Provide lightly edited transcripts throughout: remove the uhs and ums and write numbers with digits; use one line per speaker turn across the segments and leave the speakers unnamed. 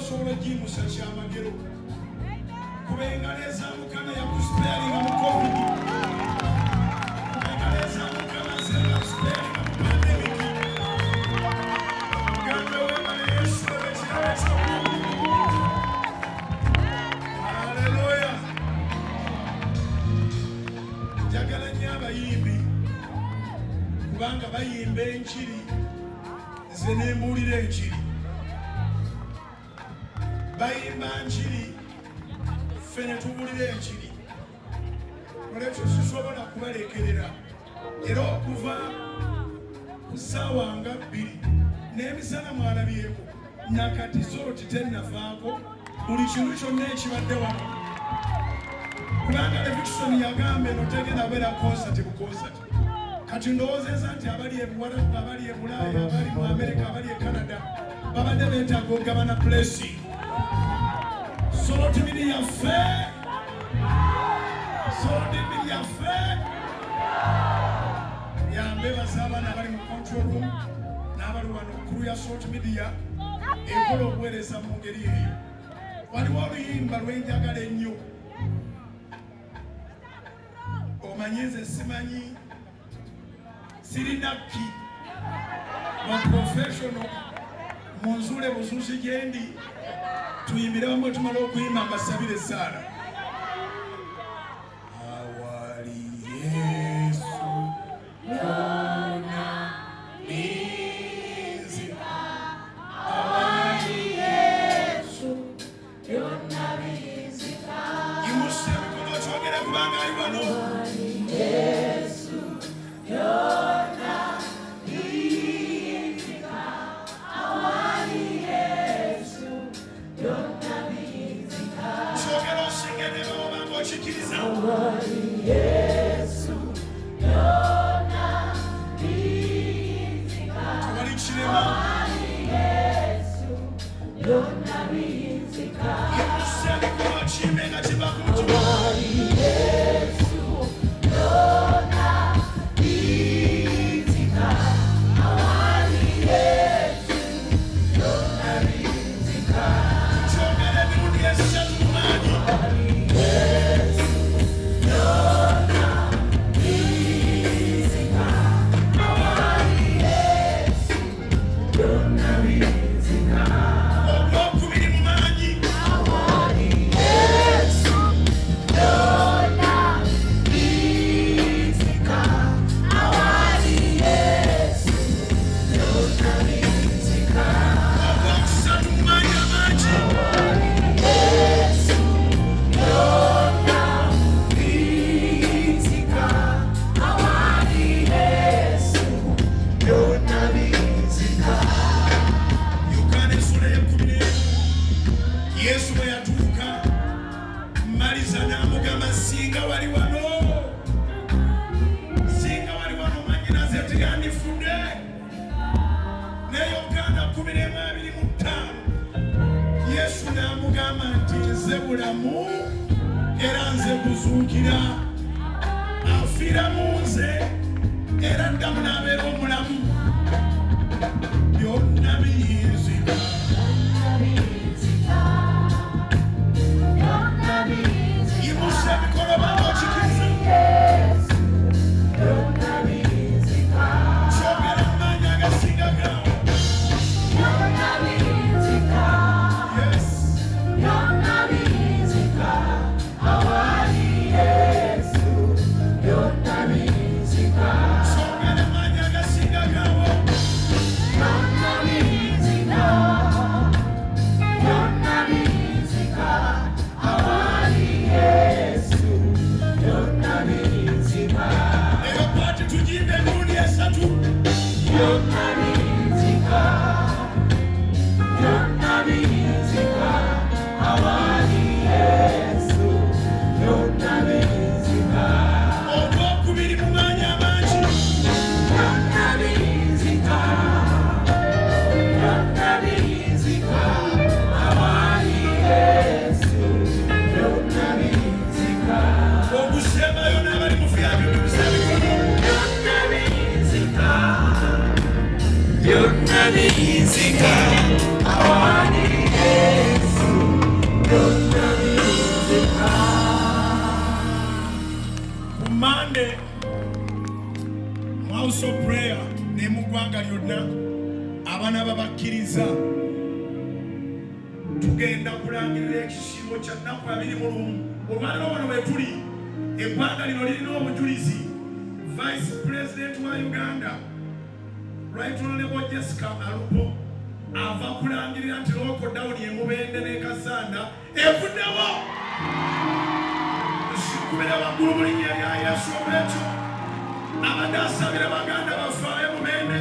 osobola gimusa kyamagero kuba engalo ezamukama yakuspealinga mu covid engalo ezamukama zeyakuspealinga mu pandemiki gambe wemale yesu ekirabo ekyobumu. Haleluya. Njagala nnyo abayimbi kubanga bayimba enjiri nze nembuulira enjiri. Bayimba njiri ffe ne tubuulira enjiri. Olwekyo sisobola kubalekerera era okuva ku ssaawa nga 2 n'emisana mwalabyeko nakati zooti tennavaako buli kintu kyonna ekibadde wano kubanga Levixone yagamba eno tegenda beera konsati bukonsati. Kati ndowoozeeza nti abali ebuwarabu abali e Bulaaya abali mu Amerika abali e Canada babadde beetaaga okugabana blessing. Solo timini yaffe yambe bazaabana abali mu control room n'abali wano kuru ya salt media ekola obuweereza mu ngeri eyo. Waliwo oluyimba lwenjagala ennyo omanyi nze simanyi sirina ki ba professional munzule buzuzi gyendi tuyimbire bamwe tumala okuyimba mbasabire esaala. Awali Yesu yona bizika awali Yesu yona bizika yimusa emikono kyogere kubanga ali wano. Awali Yesu yona bizika awali Yesu yona bizika kyogere osingene bawobanga okikiriza. Awali Yesu yona bizika tewali kirema. Awali Yesu yona bizika yimusa emikono kimbe nga kiva ku mutima. Awali Yesu yona bizika awali Yesu yona bizika kyogere emirundi esatu mu maanyi. Awali Yesu yona bizika awali Yesu yona bizika ogwokubiri mu maanyi. Awali Yesu yona bizika awali Yesu yona bizika ogwokusatu mu maanyi amangi. Awali Yesu yona bizika awali Yesu yona bizika. Yokaana essula ey'ekumi Yesu bwe yatuuka Maliza n'amugamba singa wali wano manyinaze tigandifudde. Ne Yokaana 11:25 Yesu n'amugamba nti nze bulamu era nze kuzuukira afiira mu nze era ddamu n'abeera omulamu byonna biyinzika. Yimusa emikono banga okikiriza. Kyogera mu maanyi agasinga gaawo. Yes. Kyogera mu maanyi agasinga gaawo. Eyo paati tugimbe emirundi esatu. Ogwokubiri mu maanyi amangi. Ogusemayo n'abali mu fyabyo bimusabikono. Byonna bizika awali Yesu Monday, house of prayer, ne mu ggwanga lyonna abaana babakkiriza tugenda kulangirira ekisibo kya nnaku 21. Olwaliro wano we tuli, eggwanga lino lirina obujulizi. Vice President wa Uganda, Right Honorable Jessica Alupo, ava kulangirira nti lockdown y'Emubende ne Kasanda evuddewo. Sikubira waggulu mu linnya lya Yesu olw'ekyo abadde asabira baganda baffe ab'Emubende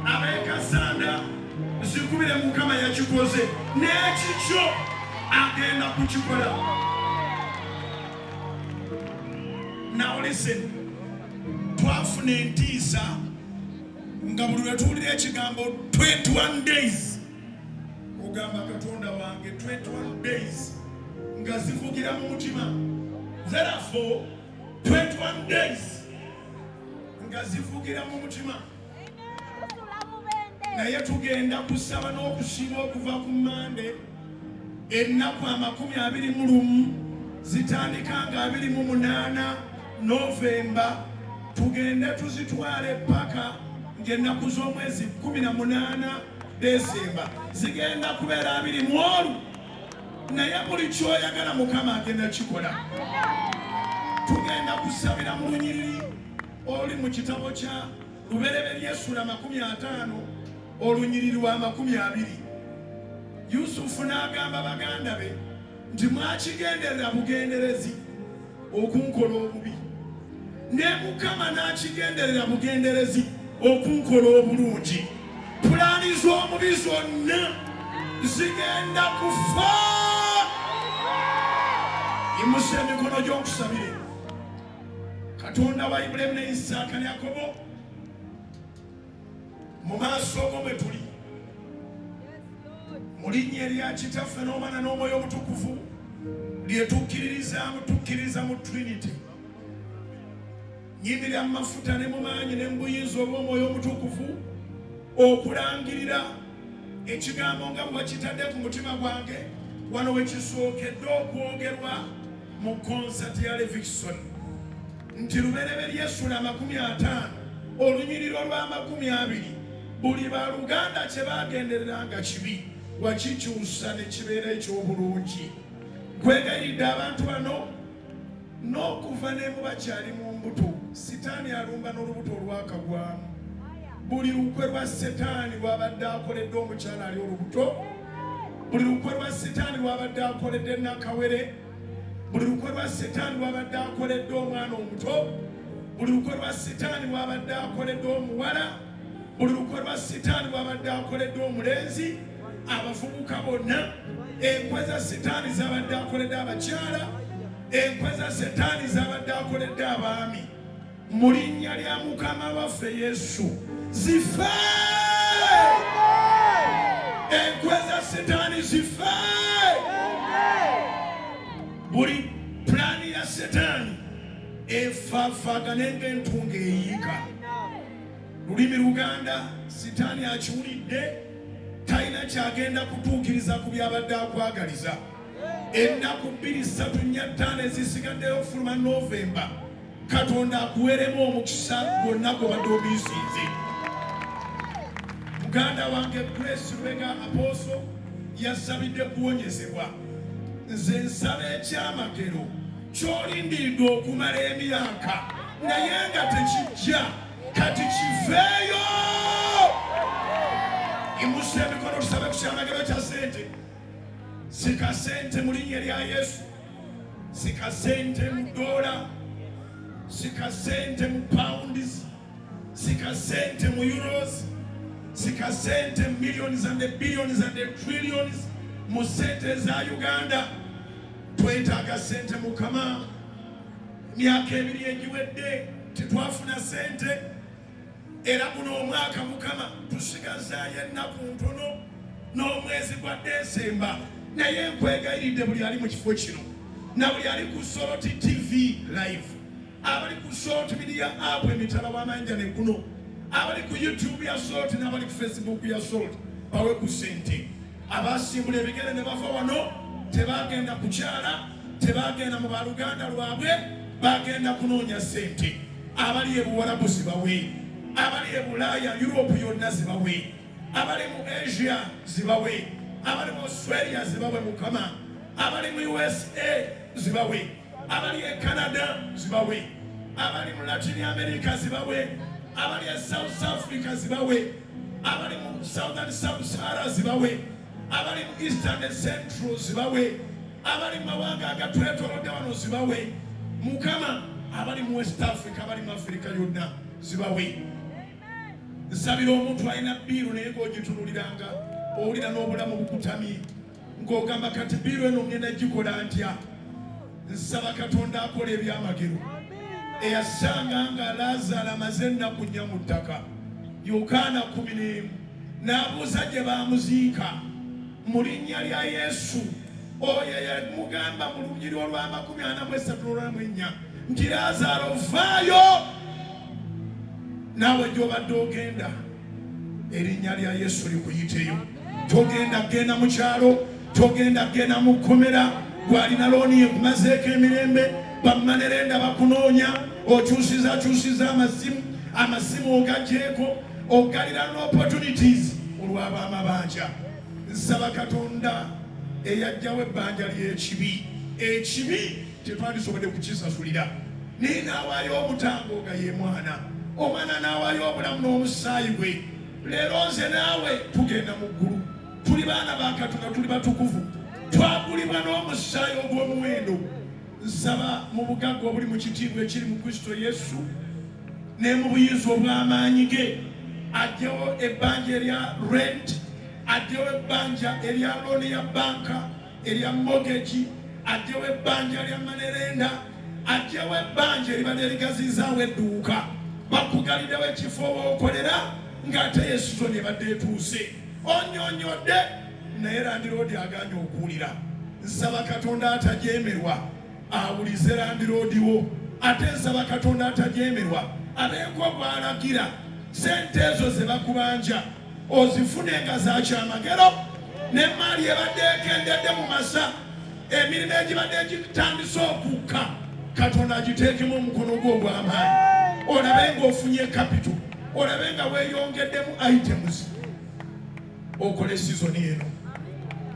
ab'e Kasanda, sikubire Mukama yakikoze n'ekikyo agenda kukikola. Now listen, twafuna entiisa nga buli lwe tuwulira ekigambo 21 days ogamba Katonda wange 21 days nga zivugira mu mutima. Therefore 21 days nga zivugira mu mutima. Naye tugenda kusaba n'okusiba okuva ku Mande ennaku 21 zitandika nga 28 November, tugende tuzitwale paka ng'ennaku z'omwezi 18 December zigenda kubeera 21. Naye buli kyoyagala Mukama agenda kikola. Tugenda kusabira mu lunyiriri oli mu kitabo kya Lubereberye Essula 50 olunyiriri lwa 20. Yusufu n'agamba baganda be nti mwakigenderera bugenderezi okunkola obubi, ne Mukama n'akigenderera bugenderezi okunkola obulungi. Pulaani z'omubi zonna zigenda kufa. Yimusa emikono gy'okusabire Katonda wa Ibulayimu ne Isaaka ne Yakobo, mu maaso go bwe tuli, mu linnya erya Kitaffe n'Omwana n'Omwoyo Omutukuvu lye tukkiririza mu Trinity. Nyimirira mu mafuta ne mu maanyi ne mu buyinza obw'Omwoyo Omutukuvu okulangirira ekigambo nga bwe wakitadde ku mutima gwange wano we kisookedde okwogerwa mu konsati ya Levixone nti Lubereberye Essula 50 olunyiriri olwa 20 buli baluganda kye bagenderera nga kibi wakikyusa ne kibeera eky'obulungi. Nkwegayiridde abantu bano n'okuva ne mu bakyali mu mbuto, Sitaani alumba n'olubuto olwakagwamu. Buli lukwe lwa Setaani lwabadde akoledde omukyala ali olubuto, buli lukwe lwa Setaani lwabadde akoledde Nakawere, buli lukwe lwa Setaani lwabadde akoledde omwana omuto, buli lukwe lwa Setaani lwabadde akoledde omuwala, buli lukwe lwa Setaani lwabadde akoledde omulenzi, abavubuka bonna. Enkwe za Setaani zabadde akoledde abakyala, enkwe za Setaani zabadde akoledde abaami. Mu linnya lya Mukama waffe Yesu zife! Enkwe za Setaani zife! Buli pulaani ya Setaani efaafagane ng'entunga eyiika. Lulimi Luganda Setaani akiwulidde, talina kyagenda kutuukiriza ku byabadde akwagaliza. Ennaku 2-3-4 ezisigaddeyo ofuluma November, Katonda akuweremu omukisa gwonna gw'obadde obiisinze. Muganda wange Grace Lwega Apostle yasabidde kuwonyezebwa. Nze nsaba ekyamagero ky'olindiridde okumala emyaka naye nga tekijja, kati kiveeyo. Imusa emikono tusabe ku kyamagero kya sente. Sika sente mu linnya lya Yesu, sika sente mu dola, sika sente mu pounds, sika sente mu euros, sika sente millions and billions and trillions mu sente za Uganda. Twetaaga sente Mukama. Myaka 2 egiwedde tetwafuna sente, era guno omwaka Mukama tusigazaayo ennaku ntono n'omwezi gwa Desemba. Naye nkwegayiridde buli ali mu kifo kino, na buli ali ku Salt TV live, abali ku Salt Media app emitala w'amanja ne guno, abali ku YouTube ya Salt n'abali ku Facebook ya Salt bawe ku sente. Abasimbula ebigere ne bava wano tebagenda kukyala, tebagenda mu baluganda lwabwe, bagenda kunoonya ssente. Abali e Buwarabu zibawe, abali e Bulaaya Europe yonna zibawe, abali mu Asia zibawe, abali mu Australia zibawe Mukama, abali mu USA zibawe, abali e Canada zibawe, abali mu Latin America zibawe, abali e South Africa zibawe, abali mu Southern Sub-Sahara zibawe, abali mu Eastern and Central zibawe, abali mu mawanga agatwetoolodde wano zibawe. Mukama, abali mu West Africa, abali mu Africa yonna zibawe. Nsabira omuntu alina bbiiru naye ng'ogitunuliranga owulira n'obulamu bukutamye ng'ogamba kati bbiiru eno ngenda gikola ntya. Nsaba Katonda akola ebyamagero. Eyasanga nga Laazaalo amaze ennaku nnya mu ttaka, Yokaana 11, n'abuuza gye baamuziika mu linnya lya Yesu. Oyo yamugamba mu Lunyiri olwa 43:4 nti Laazaalo vaayo. Naawe gy'obadde ogenda erinnya lya Yesu likuyiteyo. Togenda genda mu kyalo, togenda genda mu kkomera, gwalina looni ekumazeeko emirembe, bammanerenda bakunoonya, okyusiza amasimu ogagyeeko, ogalira n'opportunities olw'ab'amabanja. Nsaba Katonda eyajjawo ebbanja ly'ekibi, ekibi tetwandisobodde kukisasulira, naye n'awaayo omutango nga ye mwana, omwana n'awaayo obulamu n'omusaayi gwe. Leero nze naawe tugenda mu ggulu, tuli baana ba Katonda, tuli batukuvu, twagulibwa n'omusaayi ogw'omuwendo. Nsaba mu bugagga obuli mu kitiibwa ekiri mu Kristo Yesu ne mu buyinza obw'amaanyi ge, ajjewo ebbanja erya rent, ajjewo ebbanja erya looni ya banka, erya mortgage, ajjewo ebbanja erya manerenda, ajjewo ebbanja eribadde ligazizaawo edduuka, bakugaliddewo ekifo w'okolera ng'ate Yesu ebadde etuuse. Onyonyodde naye landiroodi agaanye okuwulira. Nsaba Katonda atajeemerwa awulize landiroodi wo, ate nsaba Katonda atajeemerwa abeeko gw'alagira sente ezo ze bakubanja ozifune nga zakyamagero, n'emmaali ebadde ekendedde mu masa, emirimu egibadde egitandise okukka, Katonda agiteekemu omukono gwo ogw'amaanyi, olabe ng'ofunye kapito, olabe nga weeyongeddemu items, okole sizoni eno.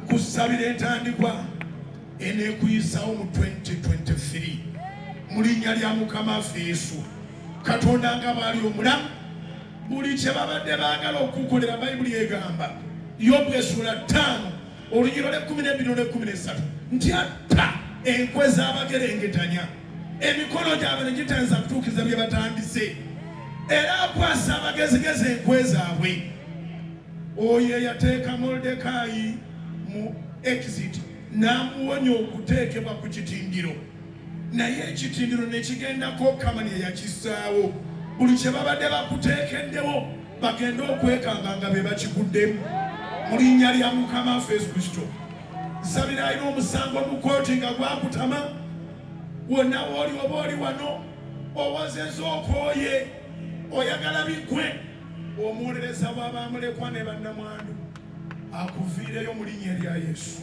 Nkusabira entandikwa eneekuyisawo mu 2023 mu linnya lya Mukama waffe Yesu. Katonda nga bw'ali omulamu, buli kye babadde baagala okukolera, Bayibuli egamba Yobu 5 olunyiro lwe 12-13 nti atta enkwe z'abagerengetanya, emikono gyabwe ne gitayinza kutuukiza bye batandise, era akwasa abagezigezi enkwe zaabwe. Oyo eyateeka Moridekaayi mu exit n'amuwonya okuteekebwa ku kitindiro, naye ekitindiro ne kigendako Kamani eyakissaawo. Buli kye babadde bakuteekeddewo bagende okwekanga nga be bakiguddemu mu linnya lya Mukama waffe Yesu Kristo. Nsabira alina omusango mu kooti nga gwakutama, wonna w'oli oba oli wano owazezza okooye, oyagala bigwe, omuwolereza bw'abamulekwa ne bannamwandu akuviireyo mu linnya lya Yesu.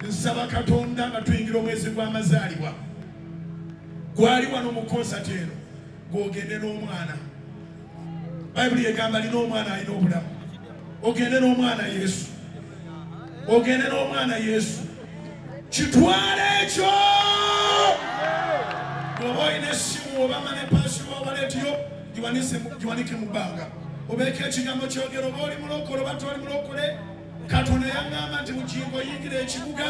Nsaba Katonda nga tuyingira omwezi gw'amazaalibwa, gwali wano mu konsati eno, ng'ogende n'omwana. Bayibuli egamba alina omwana alina obulamu. Ogende n'omwana Yesu, ogende n'omwana Yesu, kitwale ekyo. Bw'oba olina essimu oba manepaasi oba waletiyo, giwanike mu bbanga, obeeko ekigambo kyogero. Oba oli mulokole oba toli mulokole, Katonda yaŋŋamba nti Bugingo oyingira ekibuga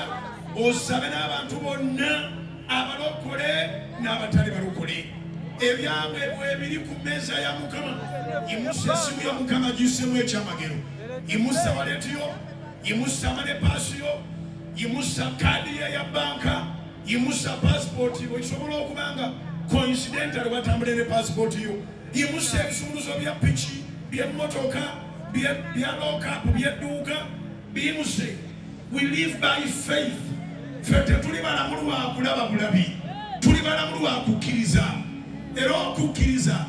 osabe n'abantu bonna, abalokole n'abatali balokole. Ebyabwe bwebiri ku mmeeza ya Mukama, imusa essimu ya Mukama giyisemu ekyamagero, imusa waletiyo, imusa manepaasiyo, imusa kaadi ye ya banka, imusa passport bwekisobola okubanga coincidental watambula ne passport yo, imusa ebisumuluzo bya piki, by'emmotoka, bya lookapu, by'edduuka, bimuse. We live by faith. Ffe tetuli balamu lwa kulaba bulabi, tuli balamu lwa kukkiriza. Era okukkiriza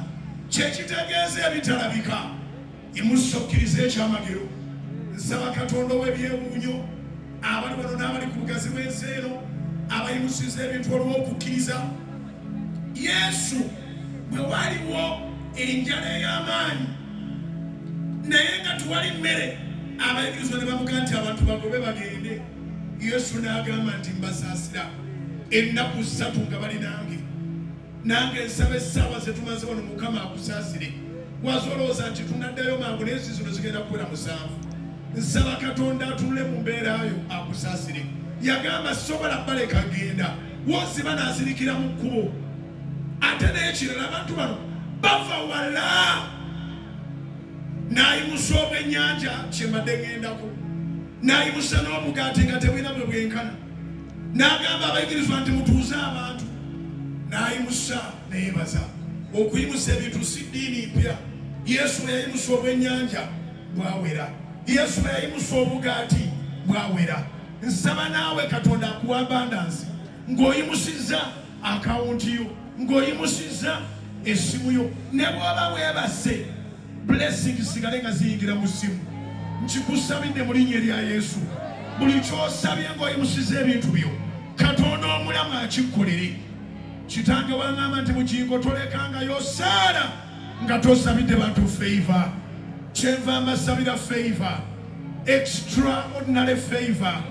kye kitegeeza ebitalabika. Imusa okkiriza ekyamagero. Nsaba Katonda ow'ebyewuunyo, abali wano n'abali ku bugazi bw'ensi eno, abayimusiza ebintu olw'okukkiriza, Yesu bwe waliwo enjala ey'amaanyi naye nga tuwali mmere, abayigirizwa ne bamugaa nti abantu bagobe bagende. Yesu n'agamba nti mbasaasira ennaku 3 nga bali nange nsaba essaawa ze tumaze wano Mukama akusaasire. Wazolooza nti tunaddayo mangu naye zino zigenda kuwera 7. Nsaba Katonda atunule mu mbeera yo akusaasire. Yagamba sobola baleka genda, woziba n'azirikira mu kkubo. Ate n'ekirala abantu bano bava wala. N'ayimusa obwennyanja kyembadde ŋŋendako, n'ayimusa n'obugaati nga tebulina bwe bwenkana, n'agamba abayigirizwa nti mutuuze abantu, n'ayimusa neyebaza. Okuyimusa ebintu si ddiini mpya. Yesu bwe yayimusa obwennyanja bwawera, Yesu bwe yayimusa obugaati bwawera. Nsaba naawe Katonda akuwa abundance ng'oyimusizza akawunti yo, ng'oyimusizza essimu yo, ne bw'oba weebase blessing sigale nga ziyingira mu ssimu. Nkikusabidde mu linnya erya Yesu, buli ky'osabye ng'oyimusiza ebintu byo Katonda omulamu akikkolere. Kitange wangamba nti Bugingo tolekangayo saala nga tosabidde bantu favor. Kyenva mbasabira favor, extraordinary favor,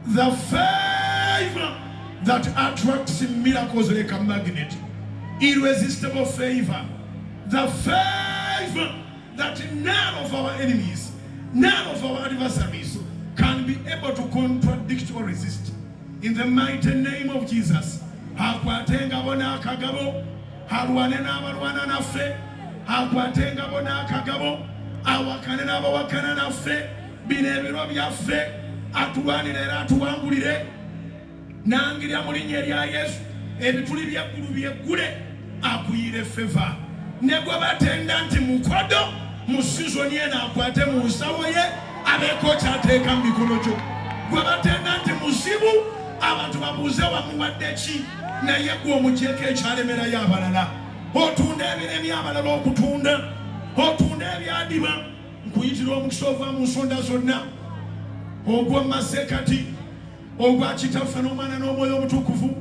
the favor that attracts miracles like a magnet, irresistible favor, the favor that none of our enemies, none of our adversaries can be able to contradict or resist. In the mighty name of Jesus. Akwatenga bona akagabo, alwane n'abalwana naffe, akwatenga bona akagabo, awakane n'abawakana naffe, bino ebiro byaffe, atulwanire era atuwangulire. Nangirira mu linnya erya Yesu, ebituli by'eggulu byeggule, akuyire feva. Ne gwe batenda nti mukodo mu sizoni eno akwate mu nsawo ye abeeko ky'ateeka mu mikono gyo. Gwe batenda nti muzibu abantu babuuze wamuwadde ki, naye gwe omugyeko ekyalemerayo abalala. Otunda ebiremi abalala okutunda, otunda ebyadiba. Nkuyitira omukisa ova mu nsonda zonna, ogwa Masekati, ogwa Kitaffe n'Omwana n'Omwoyo Omutukuvu,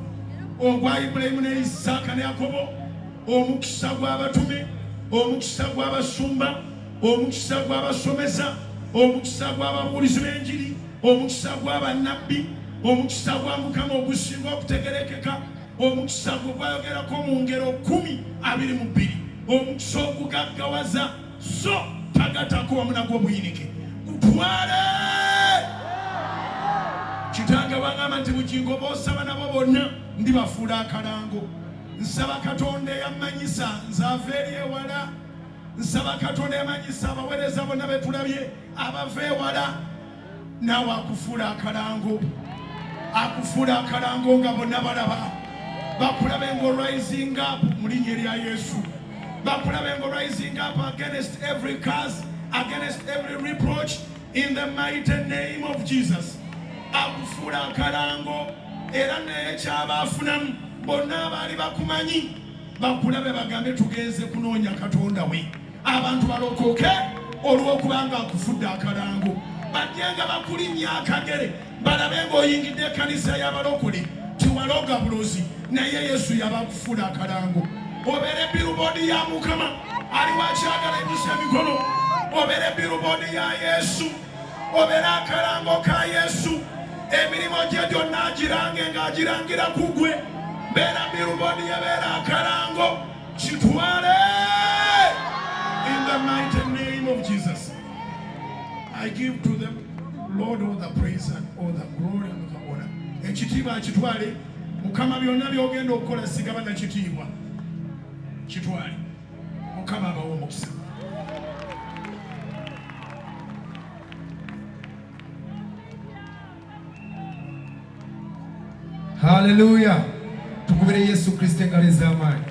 ogwa Ibulayimu ne Isaaka ne Yakobo, omukisa gw'abatume, omukisa gw'abasumba, omukisa gw'abasomesa, omukisa gw'ababuulizi b'enjiri, omukisa gw'abannabbi, omukisa gwa Mukama ogusinga okutegerekeka, omukisa gwe gwayogerako mu ngero 10:22, omukisa ogugaggawaza so tagatako wamu nagwo obuyinike. Gutwale! Kitange wangamba nti Bugingo b'osaba nabo bonna ndibafuula akalango. Nsaba Katonda eyamanyisa nze ava eri ewala. Nsaba Katonda eyamanyisa abaweereza bonna betulabye abava ewala. Naawe akufuula akalango, akufuula akalango nga bonna balaba. Bakulabe ngo rising up mu linnya erya Yesu. Bakulabe ngo rising up against every curse, against every reproach, in the mighty name of Jesus. Akufuula akalango era n'ekyabaafunamu bonna abaali bakumanyi bakulabe bagambe tugenze kunoonya Katonda we. Abantu balokoke olw'okubanga akufudde akalango. Bajjenga bakulinnya akagere balabe ng'oyingidde ekkanisa y'abalokole tiwaloga bulozi, naye Yesu yabakufuula akalango. Obeere billboard ya Mukama ali wakyagala emusa emikono. Obeere billboard ya Yesu, obeere akalango ka Yesu. Emirimu gye gyonna agirange ng'agirangira ku gwe. Beera billboard yabeera akalango, kitwale in the mighty name of Jesus. I give to them, Lord, all the praise and all the glory and the honor. Ekitiibwa kitwale. Mukama byonna by'ogenda okukola sigaba na kitiibwa. Kitwale. Mukama abawe omukisa.
Hallelujah. Tukubire Yesu Kristo engalo ez'amaanyi.